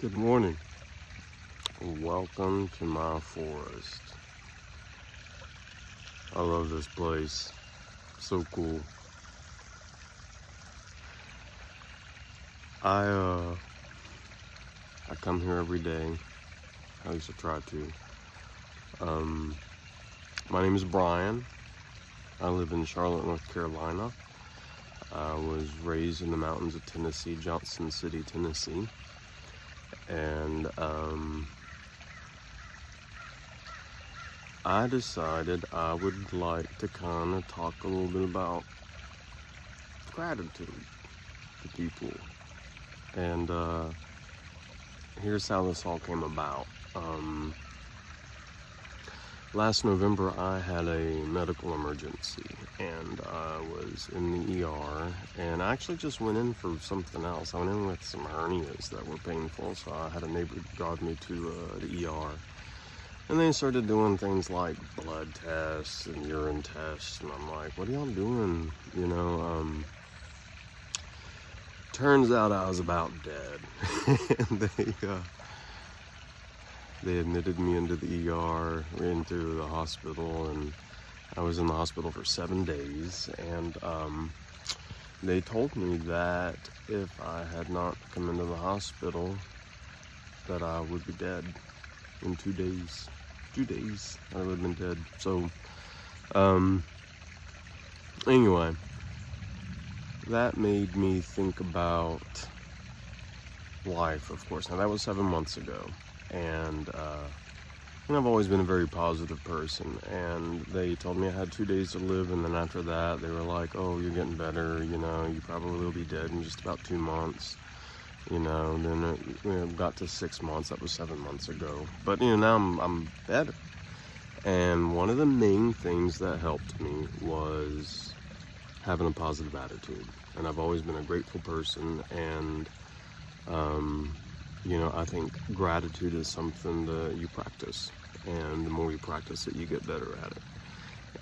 Good morning. Welcome to my forest. I love this place. So cool. I come here every day. At least I try to. My name is Brian. I live in Charlotte, North Carolina. I was raised in the mountains of Tennessee, Johnson City, Tennessee. And I decided I would like to kind of talk a little bit about gratitude to people. And here's how this all came about. Last November I had a medical emergency and I was in the ER, and I actually just went in for something else. I went in with some hernias that were painful, so I had a neighbor drive me to the ER. And they started doing things like blood tests and urine tests, and I'm like, what are y'all doing? Turns out I was about dead. And they admitted me into the ER, into the hospital, and I was in the hospital for 7 days. And they told me that if I had not come into the hospital, that I would be dead in 2 days. 2 days, I would have been dead. So, anyway, that made me think about life, of course. Now, that was 7 months ago. And I've always been a very positive person, and they told me I had 2 days to live, and then after that they were like, oh, you're getting better, you probably will be dead in just about 2 months, then it got to 6 months. That was 7 months ago, but now I'm better. And one of the main things that helped me was having a positive attitude, and I've always been a grateful person. And I think gratitude is something that you practice, and the more you practice it, you get better at it.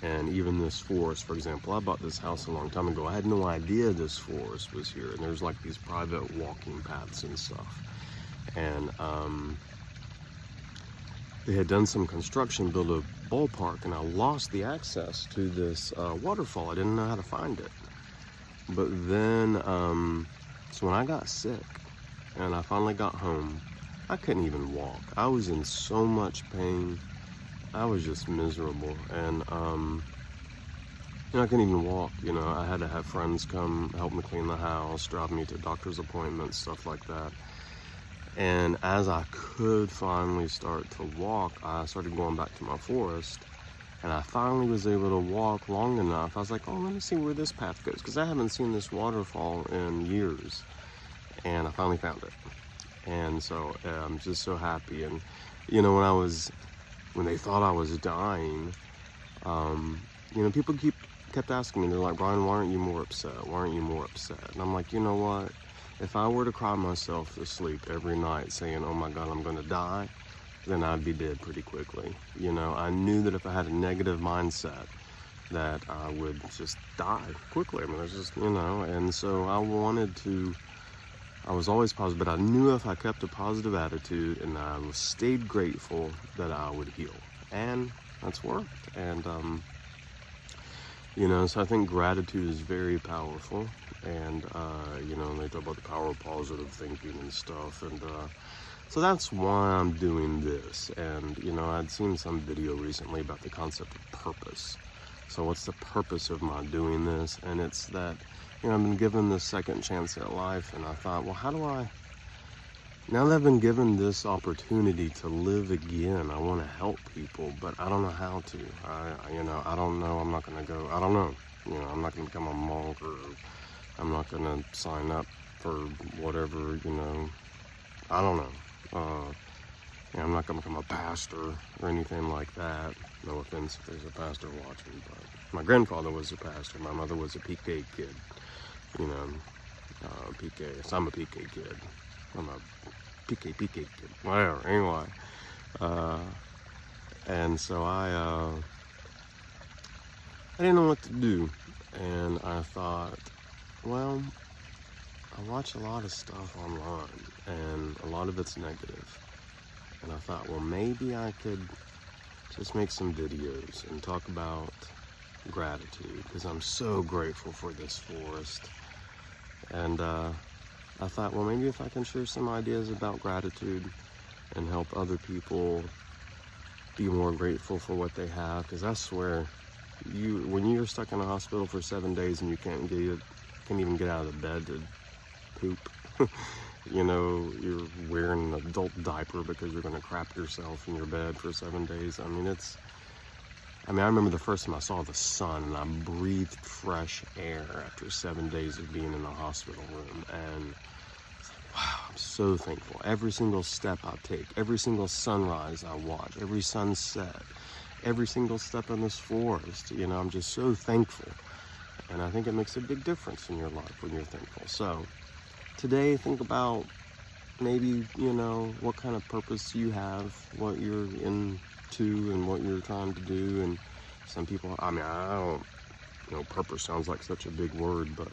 And even this forest, for example, I bought this house a long time ago. I had no idea this forest was here, and there's like these private walking paths and stuff. And they had done some construction, built a ballpark, and I lost the access to this waterfall. I didn't know how to find it. But then, so when I got sick, and I finally got home, I couldn't even walk. I was in so much pain. I was just miserable. And I couldn't even walk. I had to have friends come help me clean the house, drive me to doctor's appointments, stuff like that. And as I could finally start to walk, I started going back to my forest, and I finally was able to walk long enough. I was like, oh, let me see where this path goes, because I haven't seen this waterfall in years. And I finally found it. And so I'm just so happy. And when they thought I was dying, people kept asking me, they're like, Brian, why aren't you more upset? Why aren't you more upset? And I'm like, you know what? If I were to cry myself to sleep every night saying, oh my God, I'm gonna die, then I'd be dead pretty quickly. I knew that if I had a negative mindset, that I would just die quickly. I mean, there's just, and so I was always positive, but I knew if I kept a positive attitude and I stayed grateful, that I would heal. And that's worked. And, so I think gratitude is very powerful. And, they talk about the power of positive thinking and stuff. And so that's why I'm doing this. And, I'd seen some video recently about the concept of purpose. So what's the purpose of my doing this? And it's that, I've been given this second chance at life, and I thought, well, now that I've been given this opportunity to live again, I want to help people, but I don't know how to. I don't know. I'm not going to go, I don't know. I'm not going to become a monk, or I'm not going to sign up for whatever, I don't know. I'm not going to become a pastor or anything like that. No offense if there's a pastor watching, but my grandfather was a pastor. My mother was a PK kid. PK. So I'm a PK kid. I'm a PK kid. Whatever. Anyway. And so I didn't know what to do. And I thought, well, I watch a lot of stuff online, and a lot of it's negative. And I thought, well, maybe I could just make some videos and talk about gratitude, because I'm so grateful for this forest. And I thought, well, maybe if I can share some ideas about gratitude and help other people be more grateful for what they have, because I swear, when you're stuck in a hospital for 7 days and you can't even get out of the bed to poop, you know, you're wearing an adult diaper because you're going to crap yourself in your bed for 7 days. I mean, I remember the first time I saw the sun and I breathed fresh air after 7 days of being in the hospital room. And it's like, wow, I'm so thankful. Every single step I take, every single sunrise I watch, every sunset, every single step in this forest, you know, I'm just so thankful. And I think it makes a big difference in your life when you're thankful. So today, think about maybe, you know, what kind of purpose you have, what you're into and what you're trying to do. And some people, I don't, you know, purpose sounds like such a big word, but,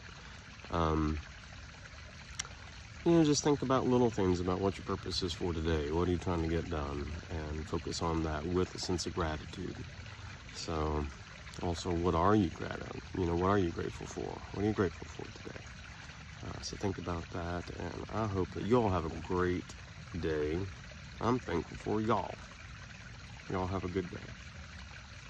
you know, just think about little things about what your purpose is for today. What are you trying to get done? And focus on that with a sense of gratitude. So, also, what are you what are you grateful for? What are you grateful for today? So think about that, and I hope that you all have a great day. I'm thankful for y'all. Y'all have a good day.